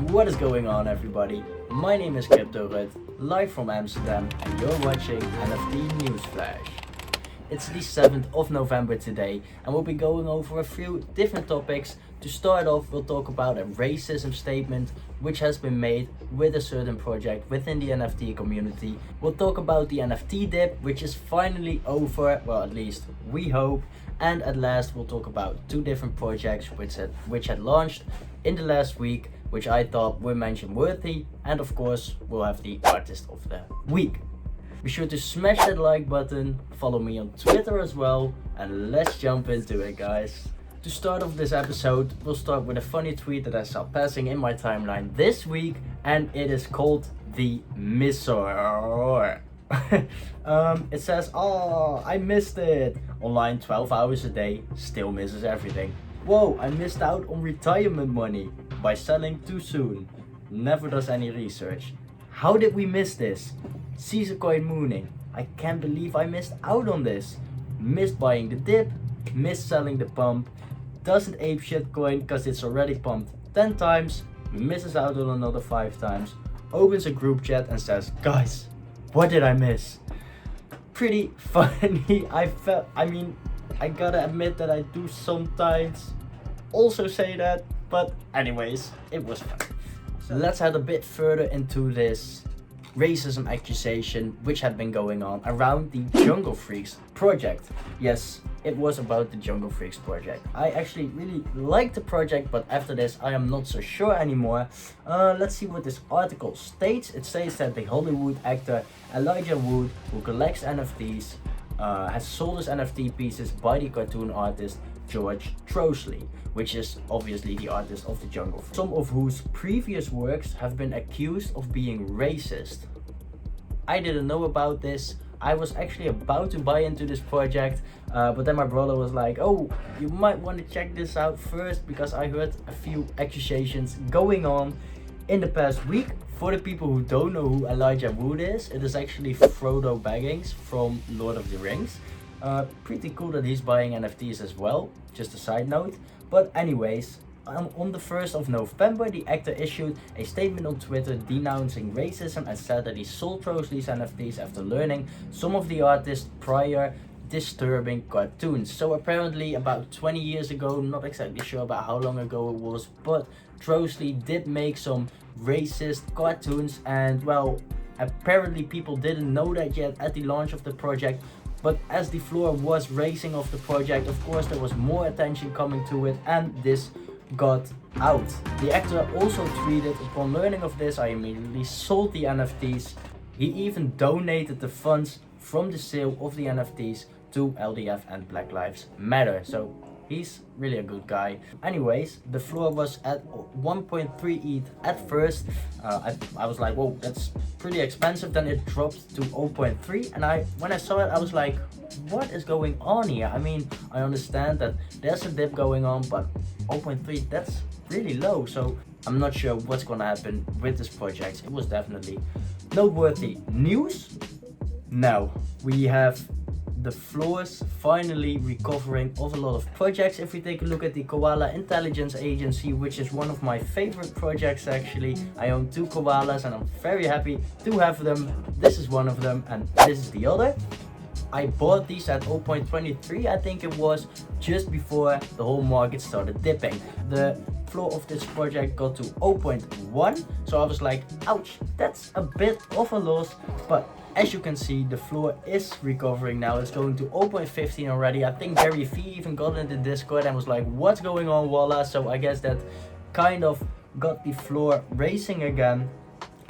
What is going on, everybody? My name is CryptoRut, live from Amsterdam, and you're watching NFT NewsFlash. It's the 7th of November today, and we'll be going over a few different topics. To start off, we'll talk about a racism statement which has been made with a certain project within the NFT community. We'll talk about the NFT dip, which is finally over, well, at least we hope. And at last, we'll talk about two different projects which had launched in the last week, which I thought were mention worthy. And of course, we'll have the artist of the week. Be sure to smash that like button, follow me on Twitter as well, and let's jump into it, guys. To start off this episode, we'll start with a funny tweet that I saw passing in my timeline this week, and it is called the Misser. It says, "Oh, I missed it. Online 12 hours a day, still misses everything. Whoa, I missed out on retirement money by selling too soon. Never does any research. How did we miss this? Caesar coin mooning. I can't believe I missed out on this. Missed buying the dip, missed selling the pump. Doesn't ape shit coin cause it's already pumped 10 times, misses out on another 5 times. Opens a group chat and says, guys, what did I miss?" Pretty funny. I gotta admit that I do sometimes also say that, but anyways, it was fun. So let's head a bit further into this racism accusation which had been going on around the Jungle Freaks project. Yes, it was about the Jungle Freaks project. I actually really liked the project, but after this I am not so sure anymore. Let's see what this article states. It says that the Hollywood actor Elijah Wood, who collects NFTs, has sold his NFT pieces by the cartoon artist George Trosley, which is obviously the artist of the Jungle Freaks, some of whose previous works have been accused of being racist. I didn't know about this. I was actually about to buy into this project, but then my brother was like, "Oh, you might want to check this out first, because I heard a few accusations going on in the past week." For the people who don't know who Elijah Wood is, it is actually Frodo Baggins from Lord of the Rings. Pretty cool that he's buying NFTs as well, just a side note. But anyways, on the 1st of November, the actor issued a statement on Twitter denouncing racism and said that he sold Trosley's NFTs after learning some of the artist's prior disturbing cartoons. So apparently about 20 years ago, not exactly sure about how long ago it was, but Trosley did make some racist cartoons, and well, apparently people didn't know that yet at the launch of the project. But as the floor was raising of the project, of course there was more attention coming to it, and this got out. The actor also tweeted, "Upon learning of this, I immediately sold the NFTs." He even donated the funds from the sale of the NFTs to LDF and Black Lives Matter. So he's really a good guy. Anyways, the floor was at 1.3 ETH at first. I was like, whoa, that's pretty expensive. Then it dropped to 0.3, and when I saw it, I was like, what is going on here? I mean, I understand that there's a dip going on, but 0.3, that's really low. So I'm not sure what's gonna happen with this project. It was definitely noteworthy news. Now we have the floors finally recovering of a lot of projects. If we take a look at the Koala Intelligence Agency, which is one of my favorite projects actually. I own 2 koalas and I'm very happy to have them. This is one of them and this is the other. I bought these at 0.23, I think it was, just before the whole market started dipping. The floor of this project got to 0.1, so I was like, ouch, that's a bit of a loss. But as you can see, the floor is recovering now. It's going to 0.15 already. I think Gary V even got into Discord and was like, what's going on, Walla? So I guess that kind of got the floor racing again.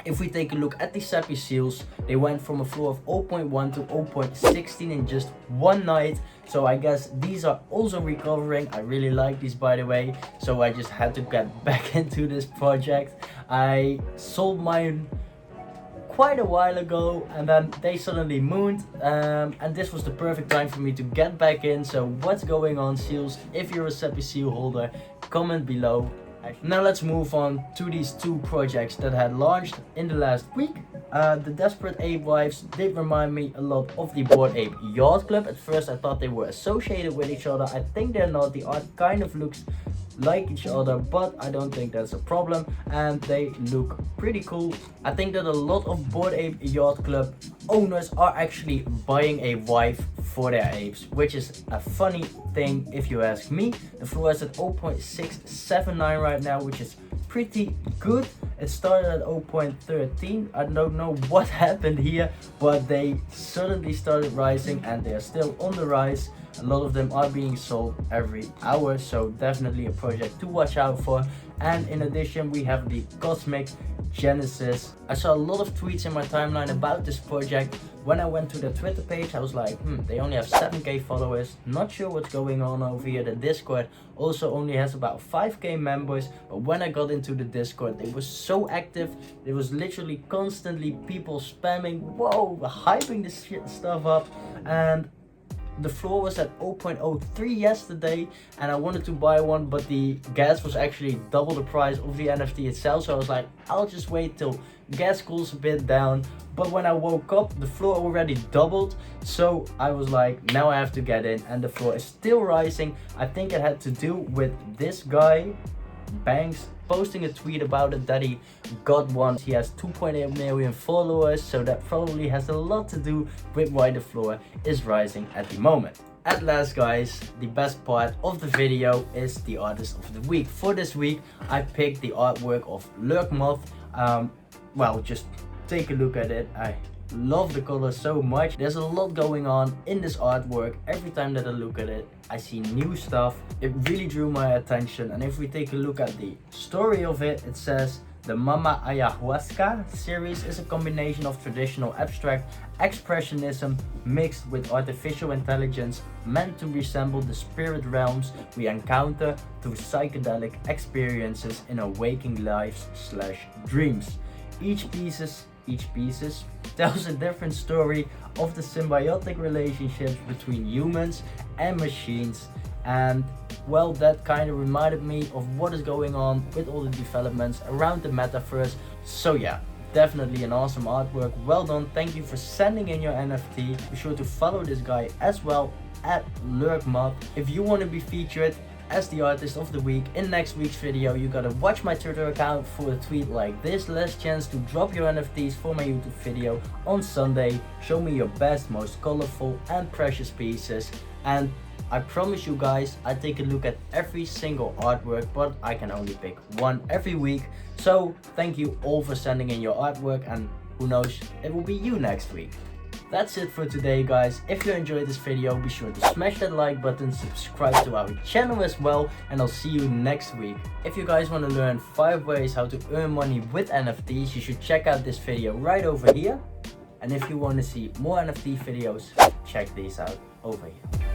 If we take a look at the SappySeals, they went from a floor of 0.1 to 0.16 in just one night. So I guess these are also recovering. I really like these, by the way. So I just had to get back into this project. I sold mine quite a while ago, and then they suddenly mooned, and this was the perfect time for me to get back in. So what's going on, Seals? If you're a SappySeal holder, comment below. Now let's move on to these 2 projects that had launched in the last week. The Desperate DApeWives did remind me a lot of the Bored Ape Yacht Club. At first I thought they were associated with each other. I think they're not. The art kind of looks like each other, but I don't think that's a problem, and they look pretty cool. I think that a lot of Bored Ape Yacht Club owners are actually buying a wife for their apes, which is a funny thing if you ask me. The floor is at 0.679 right now, which is pretty good. It started at 0.13. I don't know what happened here, but they suddenly started rising and they are still on the rise. A lot of them are being sold every hour, so definitely a project to watch out for. And in addition, we have the Cosmic Genesis. I saw a lot of tweets in my timeline about this project. When I went to the Twitter page, I was like, they only have 7k followers. Not sure what's going on over here. The Discord also only has about 5k members. But when I got into the Discord, they were so active. There was literally constantly people spamming, whoa, hyping this stuff up. And the floor was at 0.03 yesterday, and I wanted to buy one, but the gas was actually double the price of the NFT itself. So I was like, I'll just wait till gas cools a bit down. But when I woke up, the floor already doubled. So I was like, now I have to get in, and the floor is still rising. I think it had to do with this guy, Banks, posting a tweet about it that he got one. He has 2.8 million followers, so that probably has a lot to do with why the floor is rising at the moment. At last, guys, the best part of the video is the artist of the week. For this week, I picked the artwork of Lurk Moth. Well, just take a look at it. I love the color so much. There's a lot going on in this artwork. Every time that I look at it, I see new stuff. It really drew my attention. And if we take a look at the story of it, it says the Mama Ayahuasca series is a combination of traditional abstract expressionism mixed with artificial intelligence, meant to resemble the spirit realms we encounter through psychedelic experiences in our waking lives/dreams. Each pieces tells a different story of the symbiotic relationships between humans and machines. And well, that kind of reminded me of what is going on with all the developments around the metaverse. So yeah, definitely an awesome artwork. Well done. Thank you for sending in your NFT. Be sure to follow this guy as well at LurkMoth. If you want to be featured as the artist of the week in next week's video, you gotta watch my Twitter account for a tweet like this. Last chance to drop your NFTs for my YouTube video on Sunday. Show me your best, most colorful and precious pieces, and I promise you guys, I take a look at every single artwork, but I can only pick one every week. So thank you all for sending in your artwork, and who knows, it will be you next week. That's it for today, guys. If you enjoyed this video, be sure to smash that like button, subscribe to our channel as well, and I'll see you next week. If you guys want to learn 5 ways how to earn money with NFTs, you should check out this video right over here. And if you want to see more NFT videos, check these out over here.